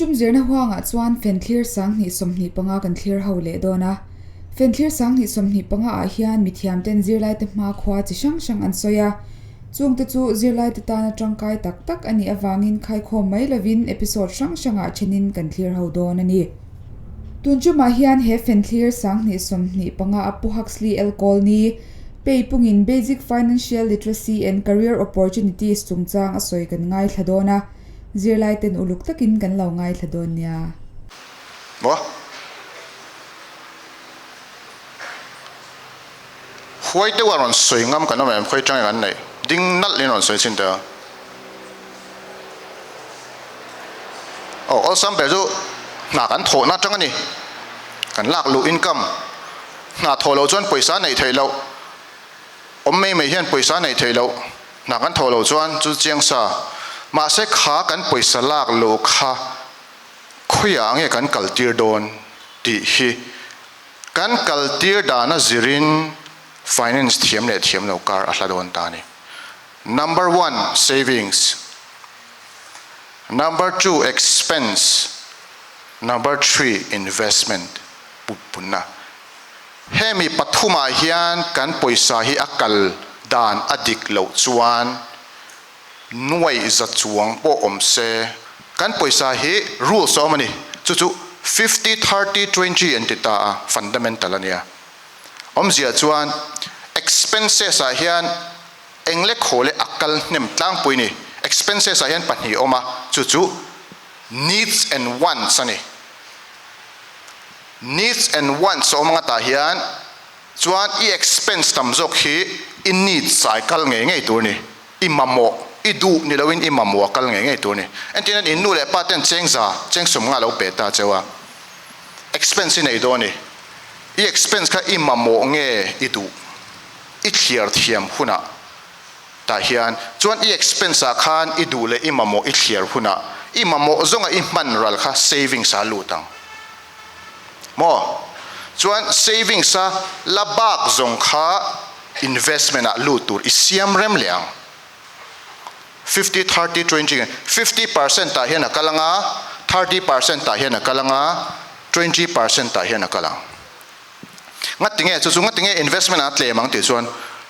chum zirna huanga chuan Fenthlir sang ni somni panga kan thlir ho le dona Fenthlir sang ni somni panga a hian mithiamten Zirlaite hmakhua chi hrang hrang an soya chungte chu Zirlaite ta na tangkai tak tak ani awangin khaikhawm mai lovin episode hrang hranga thenin kan thlir ho don ani tunchu ma hian he Fenthlir sang ni somni panga apu Huxley L Colney Peipung in basic financial literacy and career opportunities chungchang a soi kan ngai thladona Zirlaite uluk takin kan lo ngai thladon nia bo khoi te waron soi ngam kan mem khoi tang an nei ding nal lin on soi chin da all sam bezu na kan tho na tang ani kan lak lu income na tho lo chon paisa nei thei lo om mei hian paisa nei thei lo na kan tho lo chuan chu chiang sa ma se kha kan paisa lak lo kha khoya nge kan kaltir don ti hi kan kaltir da na zirin finance thiam le thiam lo kar a hladon ta ni number 1 savings number 2 expense number 3 investment punna hemi pathuma hian kan paisa hi akal dan adik lo chuan nuai za chuang po omse kan paisa hi rules so mani chu 50 30 20 entita fundamental ania omzia chuan expenses a hian engle khole akal nem tlang puini expenses a hian pahni oma chu needs and wants ani needs and wants omanga ta hian chuan I expense tamjok hi in needs cycle nge tur ni imamo idu ni lawin imamo kal nge tur ni antinan in nu le paten cheng sum nga lo peta chewa expense nei do ni I expense ka imamo nge idu I clear thiam huna ta hian chuan I expense a khan idu le imamo I clear huna imamo zonga I man ral kha savings a lutang mo chuan savings a labak zong kha investment a lutur isiam rem liang 50 30 20 50% ta hian a kalanga 30% ta hian a kalanga 20% ta hian a kalang ngatinge chu ngatinge investment at le mang ti chuan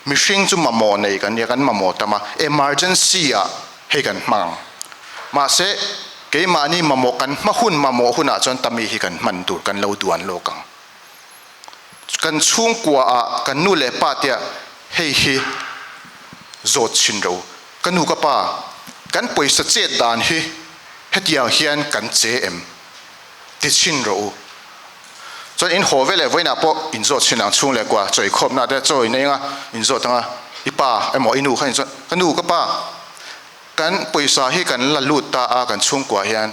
mishing chu mamo nei kan ya kan mamo tama emergency a he kan mang ma se ke mani mamo kan mahun mamo huna chuan tami hi kan man tur kan lo duan lokang kan chung kwa a kan nu le pa tia hei hi zot chin ro kan nu ka pa kan poisa che dan hi hetia hian kan che em ti chin ro chuan in hovele voina po in zot chinang chung le kwa choi khop na de choi nei nga in zot tanga ipa emo inu khain chuan kan nu ka pa kan poisa hi kan la lut ta a kan chung kwa hian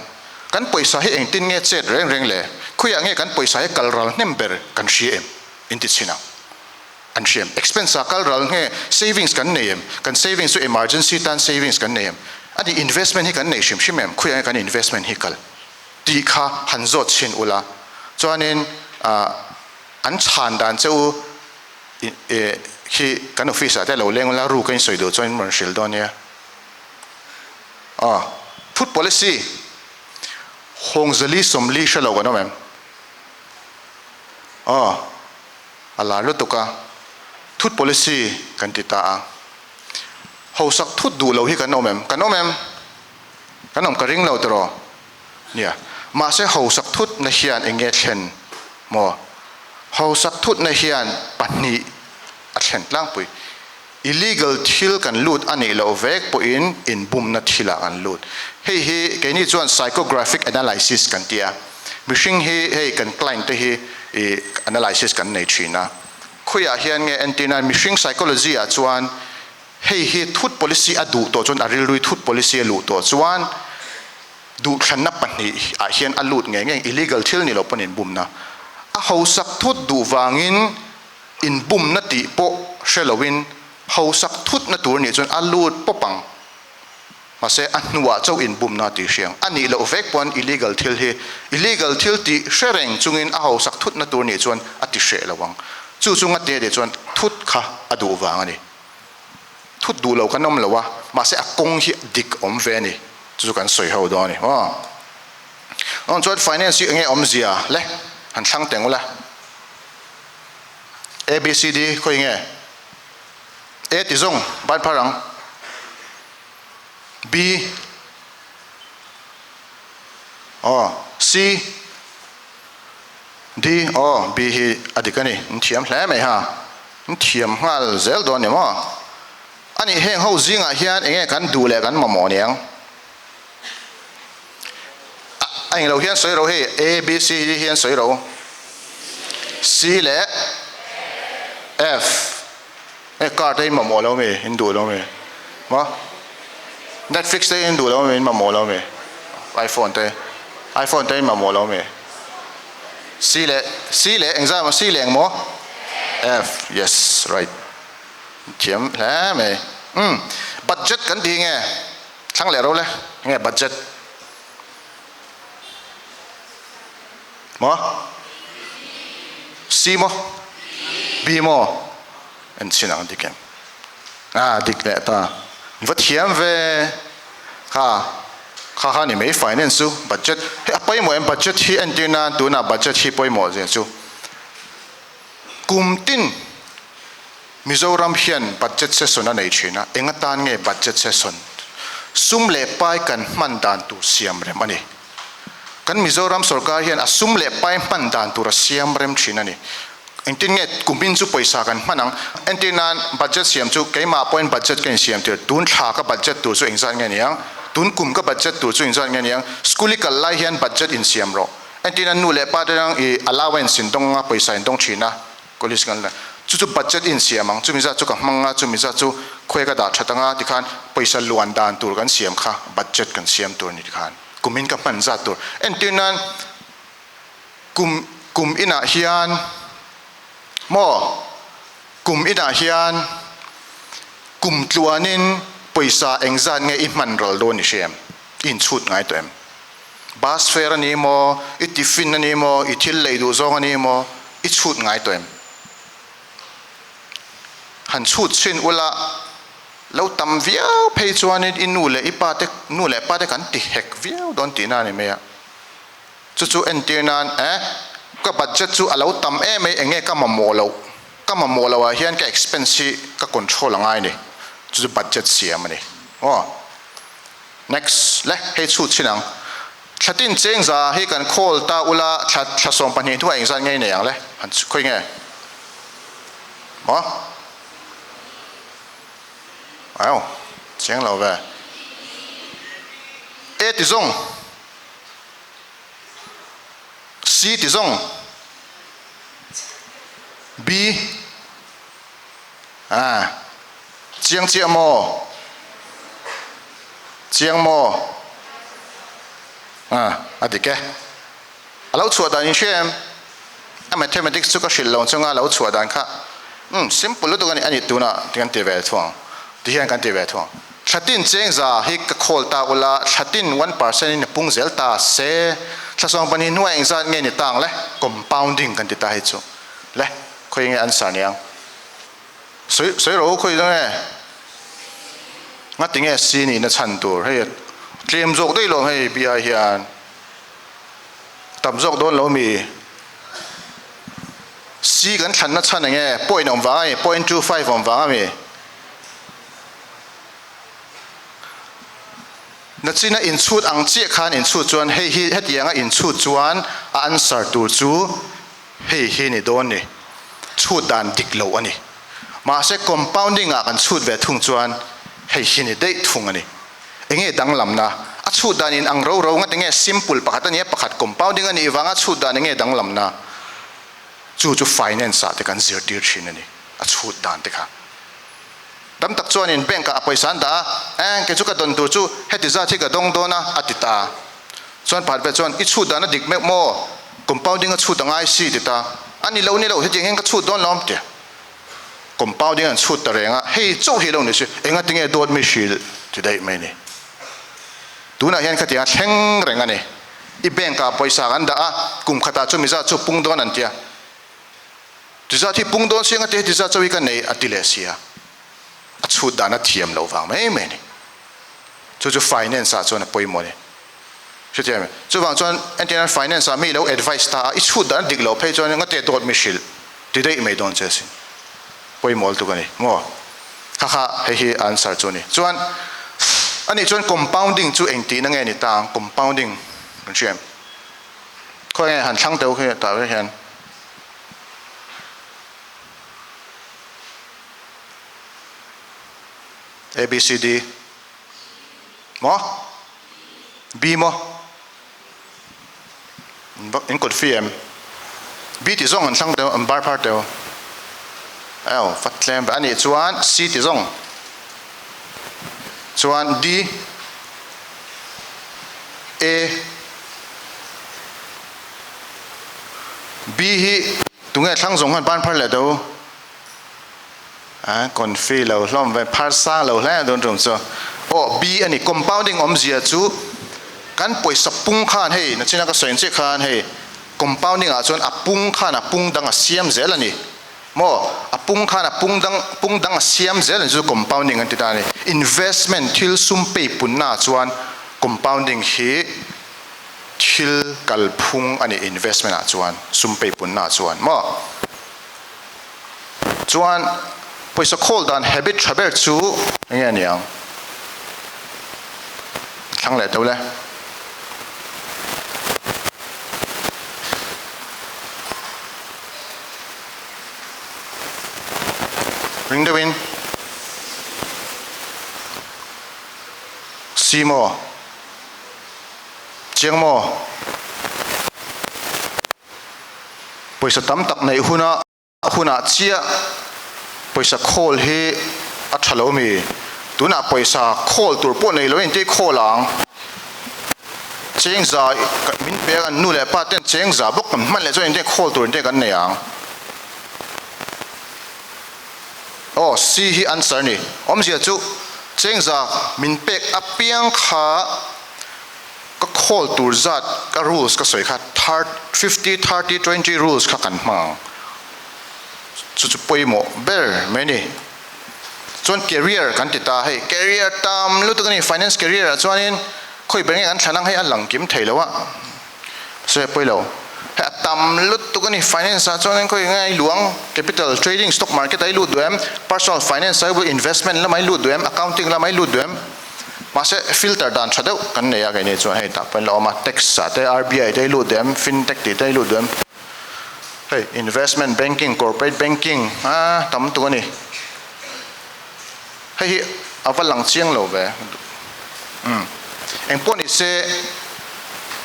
kan poisa hi eng tin nge chet reng reng le khuya nge kan poisa hi kalral nember kan hri em inti china an hriam expense a kalral nge savings kan neim kan savings to emergency tan savings kan neim ani investment hi kan nei shim shim em khuya kan investment hi kal ti kha han zot chin ula chuanin an chan dan cheu hi kan office ate lo leng la ru kan soido chuan marshal donia food policy hongzali somli shalo gano mem ala lo tuka food policy kan tita a hosak thut du lo hi kan omem kanom karing lo tro nia ma se hosak thut na hian enge thlen mo hosak thut na hian pani a thlen tlang pui illegal thil kan lut ani lo vek po in bum na thila kan lut hei ke ni chuan psychographic analysis kan tia mishing hei kan client te hi analysis kan nei thina khuya hian nge antina mishing psychology a chuan hei thut policy adu to chuan aril rui thut policy lu to chuan du thlanna pani a hian alut nge illegal thil ni lo panin bum na a hosak thut du wangin in bum na ti po shelowin hosak thut na tur ni chuan alut popang mase anwa chau in bum na ti hriang ani lo vek pon illegal thil ti shereng chungin a hosak thut na tur ni chuan ati hre lawang chu chunga te de chuan thut kha adu wang ani thut du lo kanom lowa mase akong hi dik om ve ni chu kan soi ho do ni on chuan finance enge omzia le han thlang tengula a b c d khoi nge a ti zong ban pharang b c d b hi adikani thiam hle mai ha thiam ngal zel don ni mo ani heng ho zinga hian enge kan du le kan mamo niang anh lo hian soi ro he a b c d hian soi ro c le f e car te mamo lo me hindu lo me ma Netflix te hindu lo me mamo lo me iPhone te mamo lo me C le exam C le mo F yes right thiam la me budget kan di nge thang le ro le nge budget mo C mo B mo en sinang dikem dik le ta vat thiam ve kha ni mai finance su budget apai mo budget hi antina tu na budget hi poi mo je chu kumtin Mizoram hian budget session anei thina engatan nge budget session sum le pai kan man dan tu siam rem ani kan Mizoram sarkar hian asum le pai man dan tu ra siam rem thina ni entin nge kumin chu paisa kan manang entinan budget siam chu keima point budget kan siam te tun tha ka budget tu chu engzan nge niang tun kum ka budget tu chu engzan nge niang skuli kal lai hian budget in siam ro entinan nu le pa dang I allowance in dong paisa in dong thina college kan la chu budget in siamang chu mi za chu ka hmanga chu mi za chu khoi ka da thatanga tikhan paisa luan dan tur kan siam kha budget kan siam tur ni tikhan kumin ka man za tur entinan kum ina hian mo kum ina hian kum tluanin paisa engzan nge I man rol do ni shem in chut ngai to em bus fare ani mo I tiffin ani mo I thil lei du zong ani mo I chut ngai to em han chut chin ula lo tam viau phei chuanin inu le ipa te nu le pa te kan ti hek viau don ti na ni me ya chu entinan ka budget chu alo tam em enge ka mamo lo a hian ka expense ka control ngai ni chu budget siam ni next le he chu chinang thatin cheng za he kan call ta ula tha som pani tu eng zan ngai ne yang le han khoi nge Wow, cheng lo ve A ti zong C ti zong B chiang mo adike alo chua dan shem mathematics chu ka shil lo chunga lo chua dan kha simple lo dogani ani tuna tikan te ve thong tihan kan te ve thong thatin cheng za hi ka khol ta ula thatin 1% in pung zel ta se thlasong pani nuai engza nge ni tang le compounding kan ti ta hi chu le khoi nge answer niang soi ro khoi dang e nga tinge si ni na chan tur he tlem jok dei lo he bia hian tam jok don lo mi si kan than na chan nge point om wa 0.25 om wa mi na china in chut ang che khan in chut chuan hei hi hetianga in chut chuan answer tur chu hei ni don ni chut dan dik lo ani ma se compounding a kan chut ve thung chuan hei ni dei thung ani enge dang lamna a chut dan in ang ro nga tinge simple pakhat ani pakhat compounding ani wanga chut dan enge dang lamna chu finance a te kan zir tir thin ani a chut dan te kha dam tak chuan in bank a paisan da ke chu ka don tu chu heti za thi ka dong dona atita chuan phat ve chuan I chu da na dik mek mo compounding a chu tangai si tita ani lo ni lo heti heng ka chu don lom te compounding an chu ta renga hei chu hi lo ni si enga tinge dot mi shil today me ni tuna hian khatia thleng renga ni I bank a paisa kan da a kum khata chu mi za chu pung don an tia tiza thi pung don singa te tiza chawi ka nei atile sia a chut dana thiam lo wang mai mai ni chu finance a chona poimo ni chứ thế mà chú vàng chọn internal finance à mi lâu advice ta ít chút đã địch lâu phải chọn ngắt đốt misil thì đây mấy đòn chơi xin quay mol tu cái này mua khá hay answer cho này chọn anh ấy chọn compounding chú anh tí nó nghe này ta compounding đúng chưa em coi nghe hẳn thăng đầu khi tạo ra hiện A B C D mo B mo in code phi em B thì zong sang đầu em bar part đầu eo phát lem và anh ấy chuan C thì zong chuan D A B hi tung nghe sang zong han ban part lại đâu còn phi lâu lắm về part sa lâu lẽ đồn trồng cho B anh ấy compounding gì chú kan poi sapung khan hei na china ka soin che khan hei compounding a chon apung khan apung dang a siam zel ani mo apung khan apung dang a siam zel ani chu compounding an ti ta ni investment thil sum pe punna chuan compounding hi thil kalphung ani investment a chuan sum pe punna chuan mo chuan poisa khol dan habit thaber chu nge niang thang le to le ring the win simo chiang mo poisa tam tak nei huna chia poisa khol hi a thalo mi tuna poisa khol tur po nei lo en te kholang cheng za min pe an nu le pa ten cheng za bok man le zo en te khol tur te kan nei ang si hi answer ni zia chu cheng za min pek apiang kha ka khol tur zat ka rules ka soi kha 50 30 20 rules kha kan ma chu poimo ber many chuan career kan ti ta hei career tam lu tu ni finance career chuanin khoi beng an thanang hei an lang kim theilowa se poilo tam lut tu ni finance chuanin khoi ngai luang capital trading stock market ai lu duem personal finance ai investment lamai lu duem accounting lamai lu duem ma se filter dan thadeu kan ne ya ga ni chuan hei ta pen lo ma tax ate RBI dai lu duem fintech ti dai lu duem hey investment banking corporate banking tam tu ni hei avalang chiang lo ve engpon ni se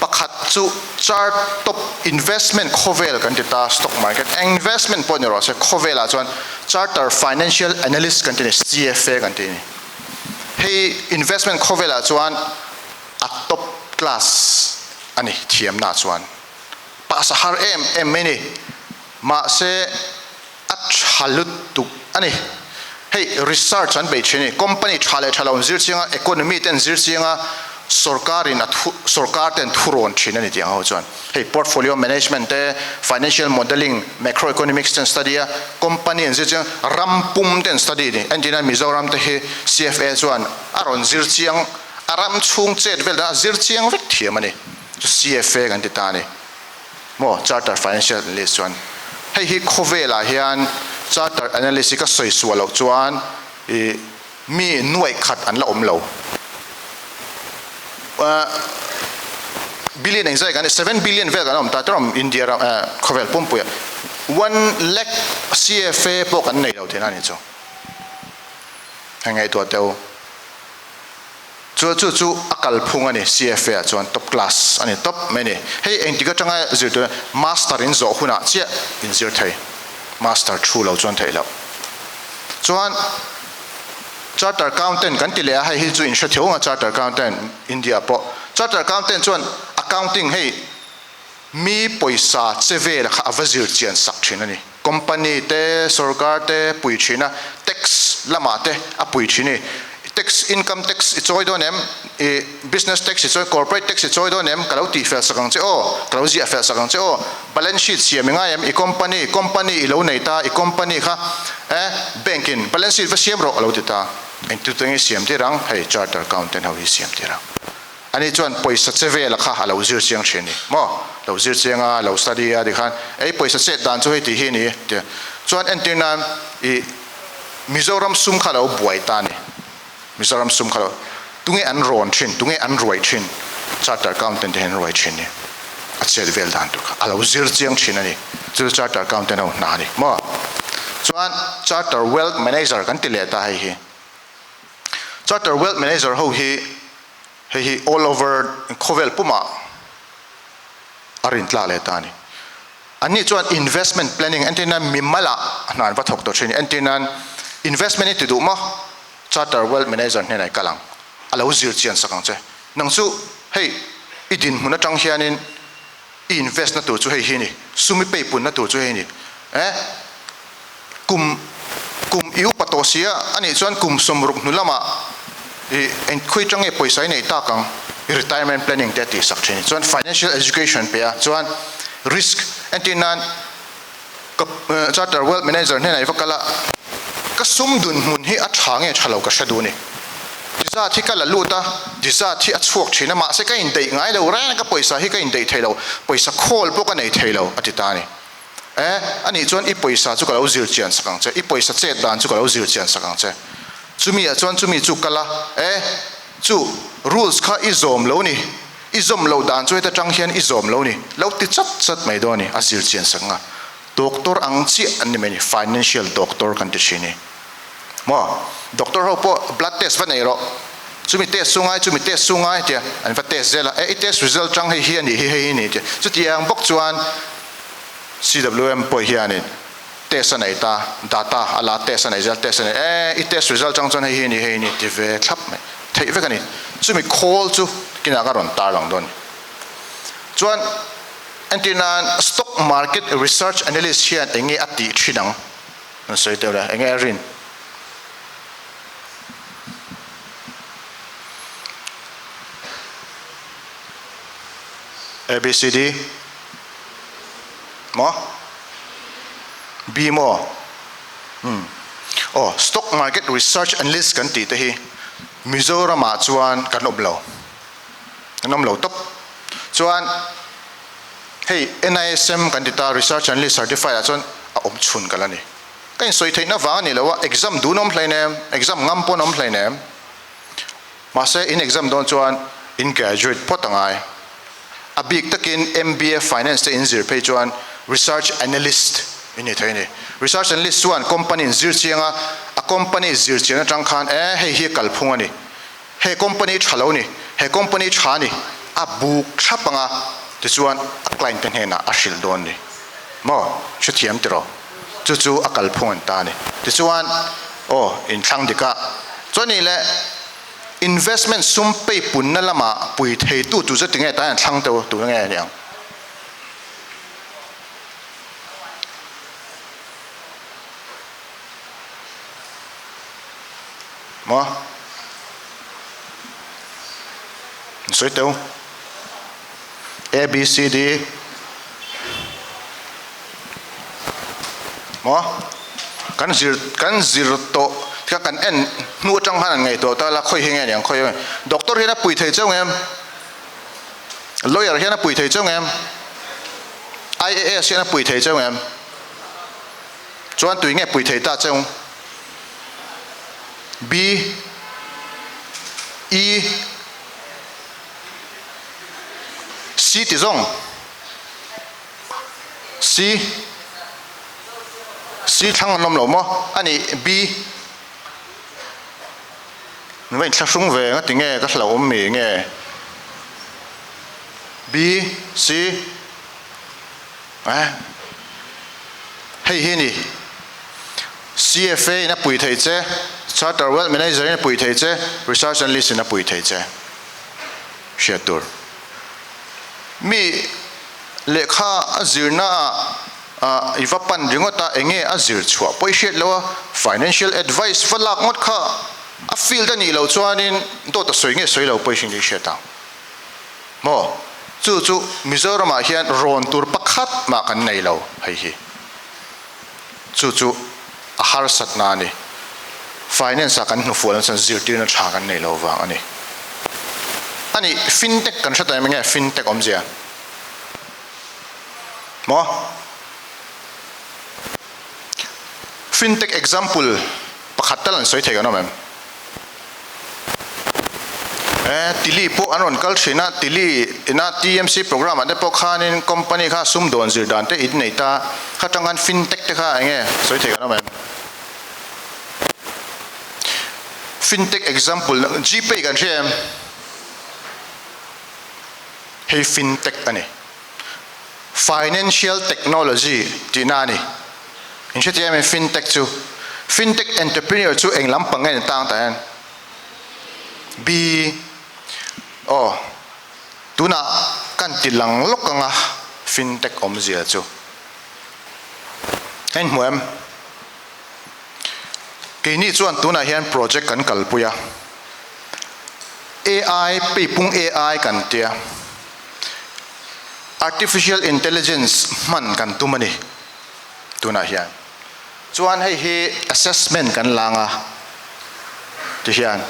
pakhat chu chart top investment khovel kan ti ta stock market investment pon ro se khovela chuan charter financial analyst kan ti CFA kan ti ni hei investment khovela chuan a top class ani thiam na chuan pa sa har em meni ma se at halut tu ani hey research an be chini company thalon zir chinga economy ten zir chinga sarkar ten thuron thina ni tiang ho chuan hey portfolio management te financial modeling macroeconomics ten study a company en zir ching rampum ten study ni antina mizoram te he CFA chuan aron zir chiang aram chung chet vel da zir chiang vek thiamani CFA kan ti ta ni mo charter financial analyst chuan hei hi khovela hian charter analyst ka soi sualo chuan mi nuai khat an la om lo billion exai kan 7 billion vel kan om ta trom India khovel pompuya 1 lakh CFA po kan nei lo thina ni chu hangai to teu chu akal phung ani CFA chuan top class ani top many hei engtika tanga zirtu master in zo huna chia in zir thai master thu lo chuan thai lo chuan charter accountant kan ti le hai hi chu in sha theunga charter accountant India po charter accountant chuan accounting hei mi poisa cheve la kha avazir chian sak thina ni company te sarkar te pui thina tax lama te a pui thini tax income tax ichoi do nem business tax ichoi corporate tax ichoi do nem kalau ti fel sakang che kalau zia fel sakang che balance sheet siaminga em company i lo nei ta i company kha banking balance sheet va siam ro lo ti ta en tu teng siam ti rang hei charter accountant how hi siam ti rang ani chuan poisa cheve la kha alo zir chiang thini mo lo zir chianga lo study a di khan ei poisa che dan chu hei ti hi ni chuan entina I Mizoram sum khalo buai ta ni Mizoram sum khalo tunge an ron thin tunge an roi thin charter accountant hen roi thin ni a chel vel dan tu alo zir chiang thin ani chu charter accountant ho na ni mo chuan charter wealth manager kan ti le ta hi charter wealth manager ho hi all over khovel puma arin tla le ta ni ani chuan investment planning antina mimala nan va thok to thini antina investment ni tu ma charter wealth manager ne nai kalang alo zir chian sakang che nang chu hei idin huna tang hianin invest na tur chu hei hi ni sumi pe pun na tur chu hei ni kum iu patosia ani chuan kum somruk nulama en khoi change poisa nei ta kang retirement planning te ti sak thini chuan financial education pe a chuan risk antinan charter wealth manager ne nai vakala ka sum dun mun hi a thange thalo ka shadu ni disa thi kala luta disa thi a chuak thina ma se ka in dei ngai lo ran ka poisa hi ka in dei thailo poisa khol po ka nei thailo atitani ani chuan I poisa chu ka lo zir chian sakang che I poisa che dan chu ka lo zir chian sakang che chumi a chuan chumi chu kala chu rules kha izom lo ni izom lo dan chu ta tang hian izom lo ni lo ti chat mai do ni a zir chian sanga doctor ang chi an ni financial doctor kan ti chini mo doctor ho po blood test va nei ro chumi test sungai tia an va test zela test result tang hi ani hi ni tia chu tiang bok chuan CWM po hianin test nei ta data ala test nei result test nei test result tang chuan hi ni ti ve thlap mai thei ve kani chumi call chu kina ga ron tar lang don chuan antinan stock market research analyst hian engi ati thinang an soi te la engi rin ABCD mo B mo stock market research analyst kan ti te hi Mizoram a chuan kan nom lo top chuan hey NISM kan ti ta research analyst certified a chuan a om chhun kalani kain soi theina wa ni lo exam du nom hlainem exam ngam po nom hlainem ma se in exam don chuan in graduate potangai a big takin MBA finance te in zir pe chuan research analyst ini thaini research analyst chuan company in zir chianga a company zir chianga tang khan hei hi kalphung ani he company thalo ni he company thani a book thapanga ti chuan a client pen hena a shil don ni mo chuthiam tiro chu a kalphung an ta ni ti chuan in thlang dika choni le investment sum pe punna lama pui thei tu chu zatinge ta an thlang to tu nge niang mo soi teu ABCD mo kan zir to ka kan en nu tang han ngai to ta la khoi henge yang khoi doctor hena pui thei chong em lawyer hena pui thei chong em IAS hena pui thei chong em chuan tui nge pui thei ta chong B E C ti zong C thang nom lo mo ani B vậy chắc sung về nó tiếng nghe các lẩu mì nghe B C hay hi nè CFA nó bùi thầy chứ charter wealth manager nó bùi thầy chứ research analyst nó bùi thầy chứ share tour mi lệ kha azir na ivapan ringota enge azir chua poishet lo financial advice falak ngot kha a field ani lo chuanin to ta soi nge soi lo poising ni sheta mo chu Mizoram a hian ron tur pakhat ma kan nei lo hei hi chu a har sat na ni finance a kan nu fuan san zir tir na tha kan nei lo wang ani ani fintech kan thata menge fintech omzia mo fintech example pakhatalan soi thega no mem tili po anon kal thina tili ina TMC program ade po khanin company kha sum don zir dan te it nei ta khatangan fintech te kha enge soi thega no mem fintech example GPay kan threm hey fintech ani financial technology tinani in shit yam fintech chu fintech entrepreneur chu englam pangai tang tan b tuna kan tilang lokanga fintech omzia chu hen muam ke ni chuan tuna hian project kan kalpuya AI Peipung AI kan tia artificial intelligence man kan tumani tuna hian chuan hei assessment kan langa ti hian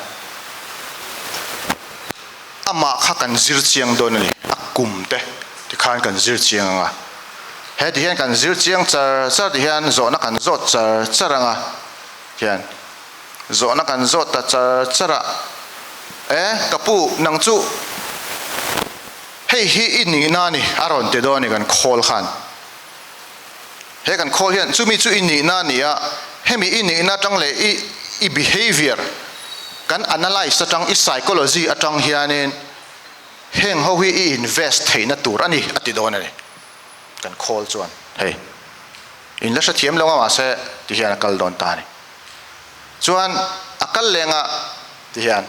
ama kha kan zir chiang don ni akum te ti khan kan zir chiang anga he ti hian kan zir chiang char ti hian zo na kan zo charanga hian zo na kan zo ta chara kapu nang chu hei hi ini na ni aron te do ni kan khol khan he kan khol hian chumi chu ini na ni a hemi ini na tang le i behavior kan analyze atang i psychology atang hianin heng ho hi invest theina tur ani ati don ani kan khol chuan hei in la sa thiam longa ma se ti hian kal don ta ni chuan akal lenga ti hian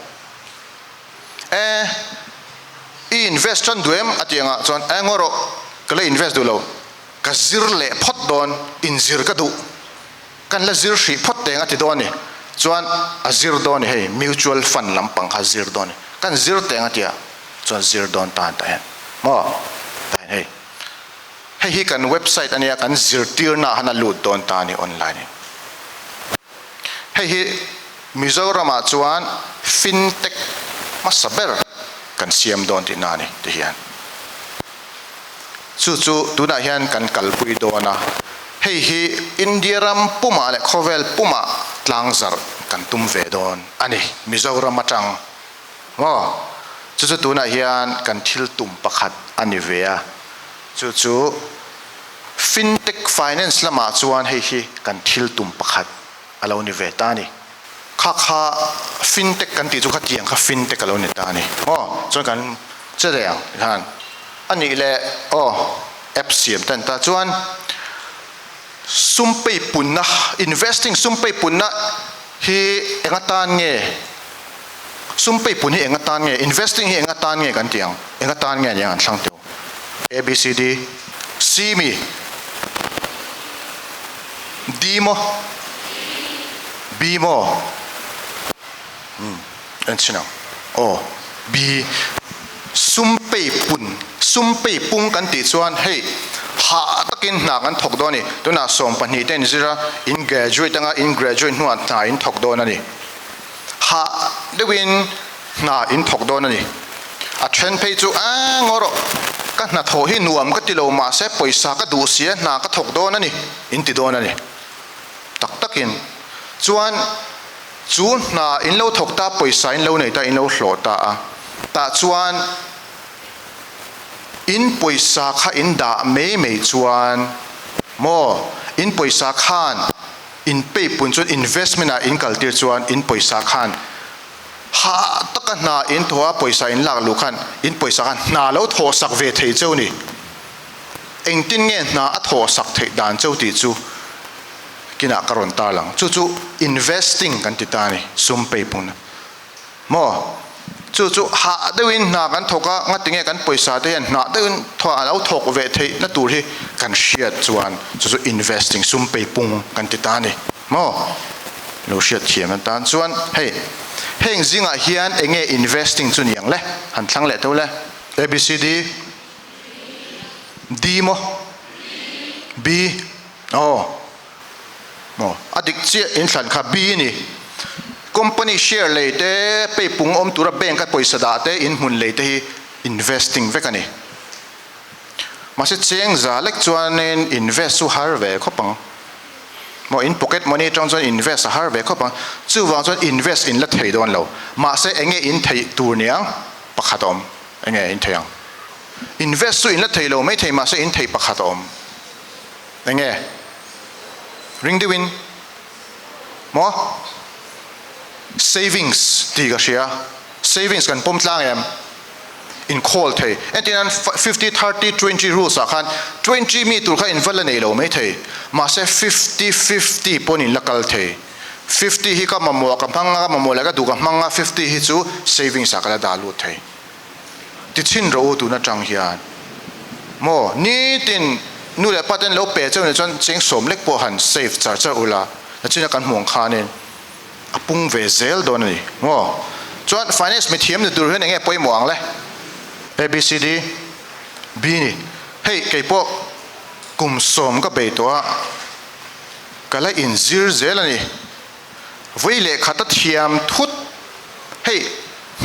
i invest chan duem atianga chuan angoro kale invest du lo ka zir le phot don in zir ka du kan la zir hri phot te ati don ni chuan a zir don ni hei mutual fund lampang kha zir don ni kan zir te atia chuan zir don tan ta hen mo ta hei hi kan website ania kan zir tirna hana lut don ta ni online hi Mizoram chuan fintech masaber kan siam don ti nani ti hian chu tuna hian kan kalpui dona hi India ram puma le khovel puma tlangzar kan tum ve don ani Mizoram atang mo chu tuna hian kan thil tum pakhat ani vea chu fintech finance lama chuan hi kan thil tum pakhat alo ni ve ta ni kha fintech kan ti chu kha tiang kha fintech alo ni ta ni chuan kan cheriang han ani le app siam tan ta chuan sumpei punna investing sumpei punna hi engatan nge sumpei pun hi engatan nge investing hi engatan nge kan tiang engatan nge yang sang tu ABCD C mi D mo B mo enchina B sumpei pung kan ti chuan hei ha takin na kan thok do ni tuna som pani ten zira in graduate nuan ta in thok do na ni ha dewin na in thok do na ni a chen pei chu ngoro ka na tho hi nuam ka ti lo ma se poisa ka du sia na ka thok do na ni in ti do na ni takin chuan chu na in lo thok ta poisa in lo nei ta in lo hlo ta ta chuan in poisa kha in da me chuan mo in poisa khan in pay pun chuan investment a in kaltir chuan in poisa khan ha taka na in thoa poisa in lak lu khan in poisa khan na lo tho sak ve thei cheu ni engtin nge na a tho sak thei dan cheu ti chu kina karon ta lang chu investing kan ti ta ni sum pay pun mo chu ha dewin na kan thoka ngatinge kan poisa te na dewin thoa lo thok ve thei na tur hi kan shiat chuan chu investing sum pei pung kan ti ta ni mo lo shiat thiam tan chuan heng zinga hian enge investing chu niang le han thlang le to le ABCD D mo B mo adik che in thlan kha B ni company share leite peipung om tura bank ka poisa da te in mun leite hi investing vekani mase cheng za lek chuanin invest su har ve khopang mo in pocket money tang chuan invest har ve khopang chu wang chuan invest in la thei don lo ma se enge in thei tur niang pakhatom enge in theiang invest su in la thei lo mai thei ma se in thei pakhatom enge ring the win mo savings ti ga shia savings kan pom tlang em in call thei etinan 50 30 20 rules akhan 20 mi tur kha inval nei lo mai thei ma se 50 50 pon in lakal thei 50 hi ka mamo ka hmanga mamo la ka du ka hmanga 50 hi chu savings akala da lu thei ti chin ro tu na tang hian mo ni tin nu le paten lo pe chon chon cheng som lek po han save charger ula na china kan hmong khanin apung ve zel don ni mo chuan finance mithiam tur hen enge poi muang le ABCD B ni hey keipo kum som ka be to kala in zir zel ani voile khata thiam thut hey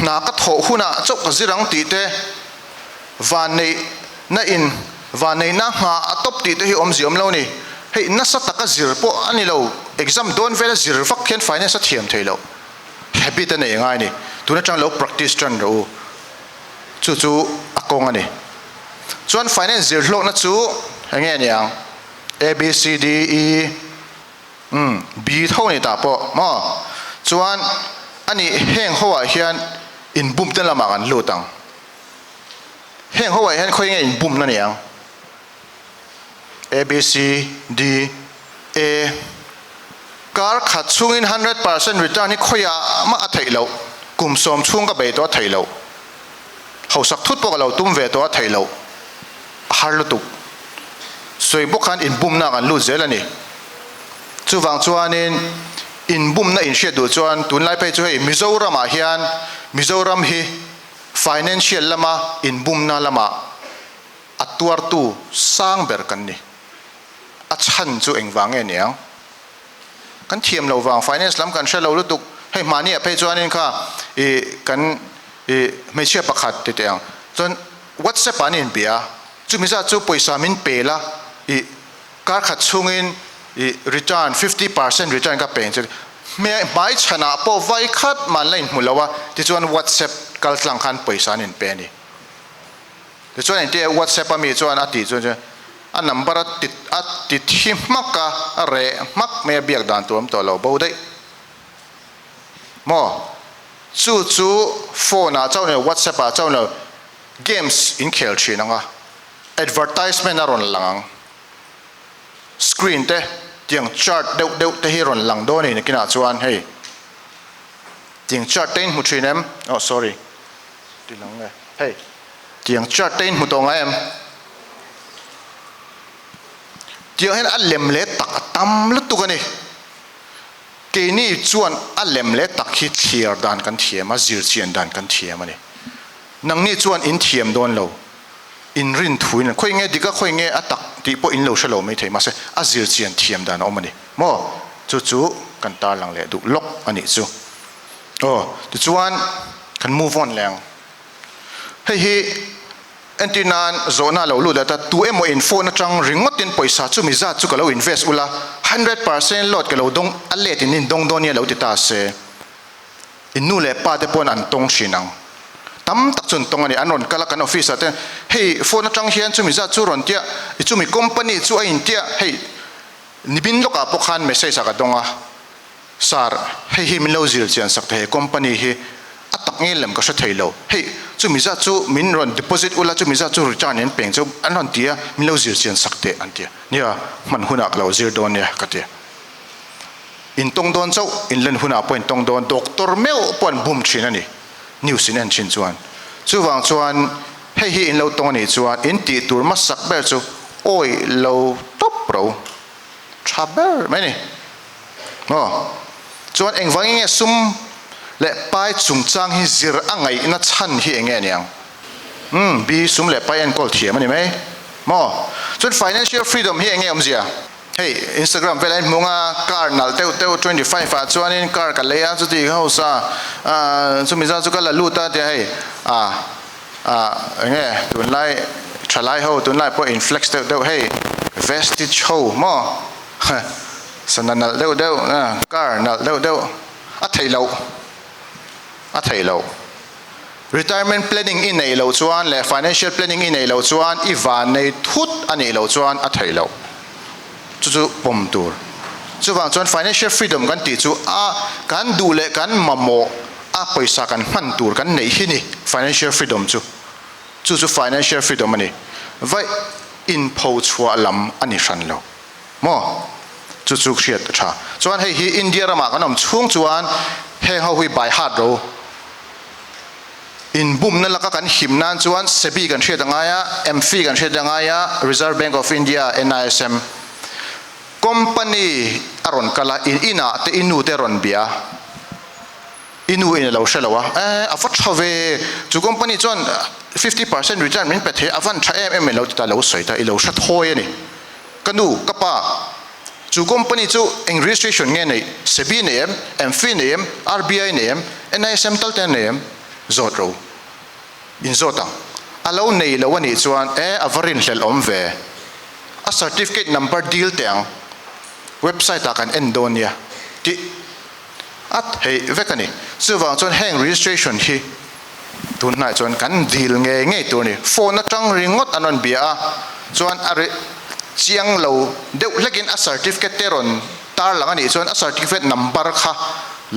na ka tho huna chok ka zirang ti te van nei na in van nei na ha atop ti te hi om ziom lo ni hey na sa taka zir po ani lo exam don vela zir vak khen finance thiam theilo habit na ngai ni tuna chang lo practice chan ro chu chu akong ani chuan finance zir hlok na chu nge niang A B C D E B tho ni ta po mo chuan ani heng hoa hian in bum ten lama kan lu tang heng hoa hian khoi nge in bum na niang A B C D A car khat chungin 100% return ni khoya ma a theilo kum som chung ka be to theilo hau sak thut po ka lo tum ve to theilo har lu tu soi bo khan in bum na kan lu zelani chu wang chuanin in bum na in she du chuan tun lai pe chu hei mizoram a hian mizoram hi financial lama in bum na lama atuar tu sang ber kan ni a chan chu engwang e niang kan thiam lo wang finance lam kan she lo lu tu hei mani a pe chuanin kha kan me chia pakhat te teang chon whatsapp anin bia chu mi za chu poisa min pe la kar khat chungin return 50% return ka pen che me mai chana po vai khat man lain mulawa ti chuan whatsapp kal tlang khan poisa nin pe ni ti chuan te whatsapp mi chuan ati chuan a number ati himaka are mak me biak dan tuam to lo bo dai mo chu phone a chaw ne whatsapp a chaw no games in khel thina nga advertisement a ron lang screen te tiang chart deuh te hi ron lang do ni kina chuan hei tiang chart ten mu thinem oh sorry ti lang nge hei tiang chart ten mu to nga em tiang hen a lem le tak tam lu tu ka ni ke ni chuan a lem le tak hi thiar dan kan thiam a zir chian dan kan thiam ani nang ni chuan in thiam don lo in rin thuin khoi nge dika khoi nge atak ti po in lo shalo mai thei ma se a zir chian thiam dan om ani mo chu kan tar lang le du lok ani chu oh tu chuan kan move on lang hei hi antinan zona lo lu da ta tu emo in phone atang ringot in poisa chu mi za chu ka lo invest ula 100% lot ka lo dong alet in dong don ya lo ti ta se in nu le pa te pon an tong shinang tam tak chun tong ani anon kala kan office aten hey phone atang hian chu mi za chu ron tia chu mi company chu a in tia hey nibin lo ka po khan message ka donga sar hey hi min lo zil chian sak the company hi atak nge lem ka sha thailo hey chu mi za chu min ron deposit ula chu mi za chu return en peng chu anon tia min lo zil chian sak te an tia nia man huna ka lo zir don ya ka te in tong don chau in len huna point tong don doctor meu pon bum thin ani news in an chin chuan chu wang chuan hei hi in lo tong ni chuan in ti tur ma sak ber chu oi lo top pro traber mai ni oh chuan engwang nge sum le pai chung chang hi zir angai na chan hi enge niang bi sum le pai en kol thiam ani mai mo chuan financial freedom hi enge omzia hey Instagram vel en munga car nal teu 25 a chuan in car ka leya chu ti ho sa chumi za chu kala luta te hey nge tun lai thalai ho tun lai po inflex teu hey vestige ho mo sananal deu car nal deu a thei lo retirement planning in nei lo chuan le financial planning in nei lo chuan i van nei thut ani lo chuan a thei lo chu pom tur chu wang chuan financial freedom kan ti chu kan du le kan mamo a paisa kan man tur kan nei hi ni financial freedom chu financial freedom ani vai in pho chua lam ani ran lo mo chu khiat tha chuan hei hi India rama kanom chung chuan heng ho hui by heart ro in boom na laka kan himnan chuan sebi kan hriat angaya MF kan hriat angaya Reserve Bank of India NISM company aron kala ina te inu te ron bia inu in lo shelawa afat thave chu company chuan 50% retirement pe the avan tha em lo ta lo soita i lo sha thoi ani kanu kapa chu company chu eng registration nge nei sebi name MF name RBI name NISM talte name zot ro in zotang alo nei lo ani chuan avarin hlel om ve a certificate number deal teng website ta kan endonia ti at hei vekani chuwang chuan heng registration hi tun nai chuan kan deal nge tur ni phone atang ringot anon bia chuan are chiang lo deuh lekin a certificate teron tar lang ani chuan a certificate number kha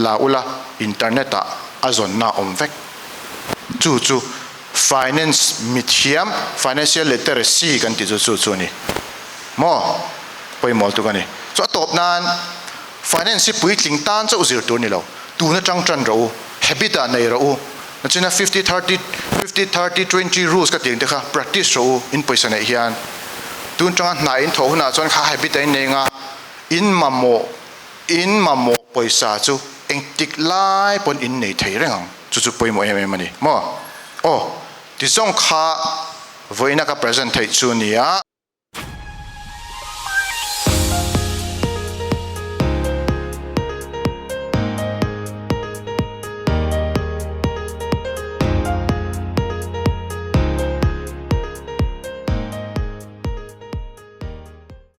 la ula internet a azon na om vek chu finance mithiam financial literacy kan ti chu ni mo poi mol tu kani so top nan finance pui tling tan chu zir tur ni lo tu na tang tran ro habit a nei ro na china 50 30 rules ka ting te kha practice ro in paisa nei hian tun chang na in tho na chon kha habit ai nei nga in mamo paisa chu eng tik lai pon in nei thei reng chu poi mo em mani mo ti song kha voina ka present thei chu nia